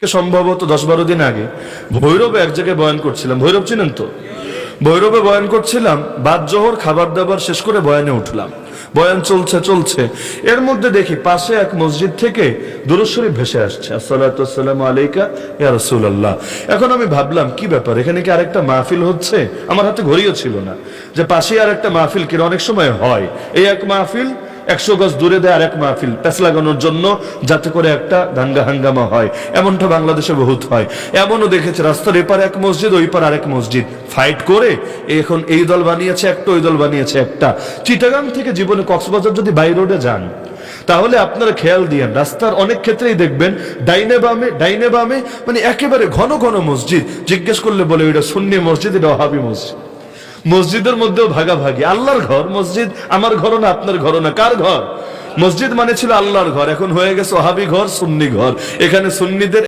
সম্ভবত 10-12 দিন আগে ভৈরবে এক জায়গায় বয়ান করছিলাম। ভৈরব চিনেন তো? ভৈরবে বয়ান করছিলাম, বাদ জোহর খাবার দাবার শেষ করে বয়ানে উঠলাম। বয়ান চলছে, এর মধ্যে দেখি পাশে এক মসজিদ থেকে দুরূদ শরীফ ভেসে আসছে, আসসালাতু ওয়াসসালামু আলাইকা ইয়া রাসূলুল্লাহ। এখন আমি ভাবলাম কি ব্যাপার, এখানে কি আরেকটা মাহফিল হচ্ছে? আমার হাতে ঘড়িও ছিল না যে পাশে আরেকটা মাহফিল, কি অনেক সময় হয় এই এক মাহফিল 100 গজ দূরে দেয় আরেক মাহফিল প্যাচ লাগানোর জন্য, যাতে করে একটা দাঙ্গা হাঙ্গামা হয়। এমনটা বাংলাদেশে বহুত হয়। এমনও দেখেছে রাস্তার এপার এক মসজিদ, ওই পার আরেক মসজিদ ফাইট করে এখন এই দল বানিয়েছে একটা, ওই দল বানিয়েছে একটা। চিটাগাং থেকে জীবনে কক্সবাজার যদি বাই রোডে যান তাহলে আপনারা খেয়াল দিয়েন, রাস্তার অনেক ক্ষেত্রেই দেখবেন ডাইনে বামে মানে একেবারে ঘন ঘন মসজিদ। জিজ্ঞেস করলে বলে এটা সুন্নি মসজিদ, এটা ওয়াহাবি মসজিদ। মসজিদের মধ্যেও ভাগাভাগি। আল্লাহর ঘর মসজিদ, আমার ঘরও না আপনার ঘরও না, কার ঘর? মসজিদ মানে ছিল আল্লাহর ঘর, এখন হয়ে গেছে ওয়াহাবি ঘর, সুন্নি ঘর। এখানে সুন্নিদের